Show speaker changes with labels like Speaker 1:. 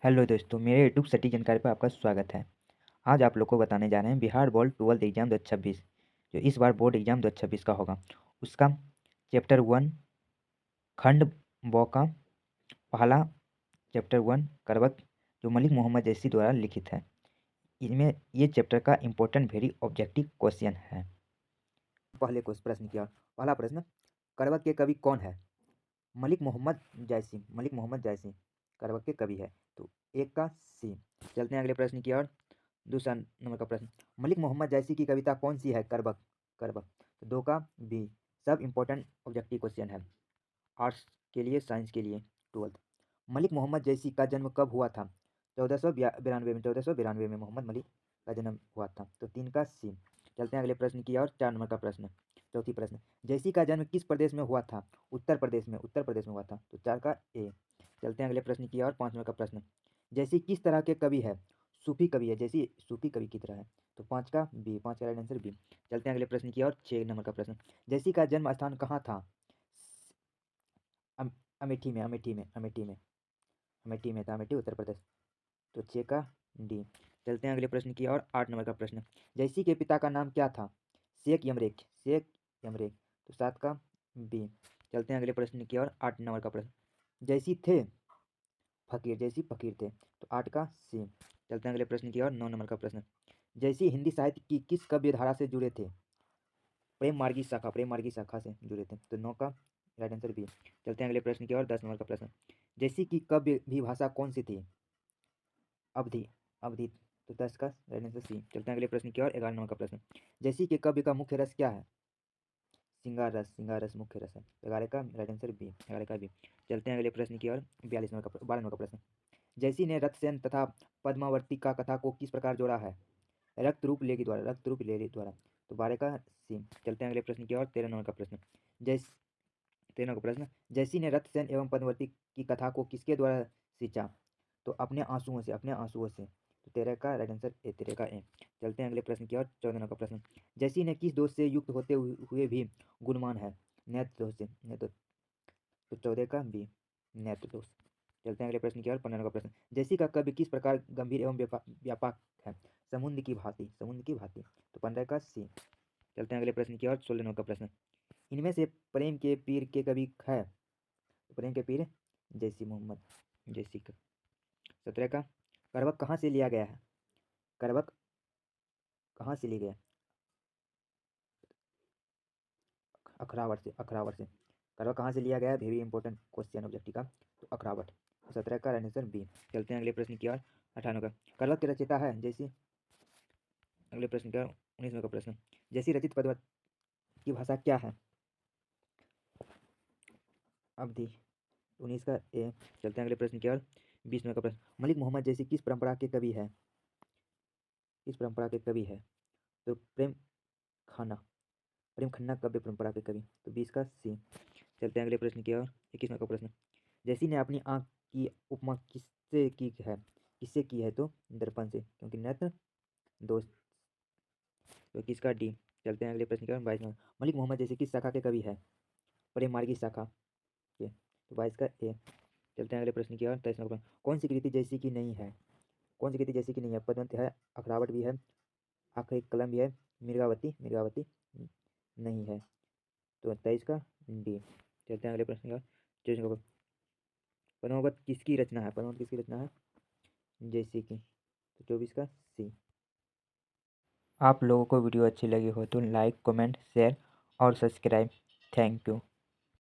Speaker 1: Hello दोस्तों, मेरे YouTube सटीक जानकारी पर आपका स्वागत है। आज आप लोग को बताने जा रहे हैं बिहार बोर्ड 12th एग्जाम 2026 जो इस बार बोर्ड एग्जाम 2026 का होगा। उसका चैप्टर 1 खंड ब का पहला चैप्टर 1 करवक जो मलिक मोहम्मद जैसी द्वारा लिखित है। इनमें ये चैप्टर का इम्पोर्टेंट वेरी ऑब्जेक्टिव क्वेश्चन है। पहले प्रश्न की ओर पहला प्रश्न, करवक के कवि कौन है? मलिक मोहम्मद जैसी। मलिक मोहम्मद जैसी करवक के कवि है। तो एक का सी। चलते हैं अगले प्रश्न की ओर। दूसरा नंबर का प्रश्न, मलिक मोहम्मद जैसी की कविता कौन सी है? करबक। करबक। तो दो का बी। सब इंपॉर्टेंट ऑब्जेक्टिव क्वेश्चन है, आर्ट्स के लिए, साइंस के लिए, 12th। मलिक मोहम्मद जैसी का जन्म कब हुआ था? 1492 में। 1492 में मोहम्मद मलिक का जन्म हुआ था। तो तीन का सी। चलते हैं अगले प्रश्न की ओर। 4 नंबर का प्रश्न, चौथी प्रश्न, जैसी का जन्म किस प्रदेश में हुआ था? उत्तर प्रदेश में। उत्तर प्रदेश में हुआ था। तो 4 का ए। चलते हैं अगले प्रश्न की ओर। 5 नंबर का प्रश्न, जैसी किस तरह के कवि है? सूफी कवि है। जैसी सूफी कवि की तरह है। तो 5 का बी। 5 का राइट आंसर बी। चलते हैं अगले प्रश्न की ओर। 6 नंबर का प्रश्न, जैसी का जन्म स्थान कहाँ था? अमेठी में। अमेठी में। अमेठी में। अमेठी में था। अमेठी उत्तर प्रदेश। तो 6 का डी। चलते हैं अगले प्रश्न की ओर। 8 नंबर का प्रश्न, जैसी के पिता का नाम क्या था? शेख यमरेख। शेख यमरेख। तो 7 का बी। चलते हैं अगले प्रश्न की ओर। 8 नंबर का प्रश्न, जैसी थे फकीर। जैसी फकीर थे। तो 8 का सी। चलते हैं अगले प्रश्न की ओर। 9 नंबर का प्रश्न, जैसी हिंदी साहित्य की किस काव्य धारा से जुड़े थे? प्रेम मार्गी शाखा। प्रेम मार्गी शाखा से जुड़े थे। तो 9 का राइट आंसर बी। चलते हैं अगले प्रश्न की ओर। 10 नंबर का प्रश्न, जैसी की काव्य भी भाषा कौन सी थी? अवधि। अवधि। तो 10 का राइट आंसर सी। चलते हैं अगले प्रश्न की ओर। 11 नंबर का प्रश्न, जैसी के काव्य का मुख्य रस क्या है? सिंगार रस। सिंगार रस मुख्य रस है। 11 का राइट आंसर बी। 11 का बी। चलते हैं अगले प्रश्न की ओर। 42 नंबर का 12 नंबर का प्रश्न, जैसी ने रथसेन तथा पद्मावती का कथा को किस प्रकार जोड़ा है? रक्त रूप लेगी द्वारा। रक्त रूप लेगी द्वारा। तो 12 का सी। चलते हैं अगले प्रश्न की ओर। 13 नंबर का प्रश्न, जैस 13 का प्रश्न, जैसी ने रथसेन एवं पद्मावती की कथा को किसके द्वारा सींचा? तो अपने आंसुओं से। अपने आंसुओं से। तो 13 का राइट आंसर ए। 13 का ए। चलते हैं अगले प्रश्न की ओर। 14 नंबर का प्रश्न, जैसी ने किस दोष से युक्त होते हुए भी गुणमान है? नेत्र दोष से। नेत्र। तो 14 का बी। नेत्र दोष। चलते हैं अगले प्रश्न की ओर। 15 का प्रश्न, जैसी का कवि किस प्रकार गंभीर एवं व्यापक है? समुद्र की भांति। समुद्र की भांति। तो 15 का सी। चलते हैं अगले प्रश्न की ओर। 16 नंबर का प्रश्न, इनमें से प्रेम के पीर के कवि है? तो प्रेम के पीर जैसी मोहम्मद जैसी का। 17 का, करवक कहाँ से लिया गया है? करवक कहाँ से लिया गया? अखरावट से। अखरावट से। करवक कहाँ से लिया गया है? वेरी इंपॉर्टेंट क्वेश्चन ऑब्जेक्टिव का। तो अखरावट। 17 का आंसर बी। चलते हैं अगले प्रश्न की ओर। 18 का, करवक के रचयिता है जैसी। अगले प्रश्न का 19 का प्रश्न, जैसी रचित पद्य की भाषा क्या है? अवधि। 19 का ए। चलते हैं अगले प्रश्न की ओर। 20 का प्रश्न, मलिक मोहम्मद जैसी किस परंपरा के कवि है? किस परंपरा के कवि है? तो प्रेम खाना। प्रेम खन्ना काव्य परंपरा के कवि। तो 20 का सी। चलते हैं अगले प्रश्न की ओर। 21 का प्रश्न, जैसी ने अपनी आँख की उपमा किससे की है? किससे की है? तो दर्पण से, क्योंकि नेत्र दोस्त। तो 21 का डी। चलते हैं अगले प्रश्न की ओर। 22 मलिक मोहम्मद जैसे किस शाखा के कवि है? प्रेम मार्गी शाखा के। तो 22 का ए। चलते हैं अगले प्रश्न की ओर। 23 का प्रश्न, कौन सी कृति जैसी की नहीं है? कौन सी कृति जैसी की नहीं है? पद्मंत है, अखरावट भी है, आखिरी कलम भी है, मिर्गावती। मिर्गावती नहीं है। तो 23 का डी। चलते हैं अगले प्रश्न का। 24 का, पद्मावत किसकी रचना है? पद्मावत किसकी रचना है? जैसे कि। तो 24 का सी। आप लोगों को वीडियो अच्छी लगी हो तो लाइक, कमेंट, शेयर और सब्सक्राइब। Thank you.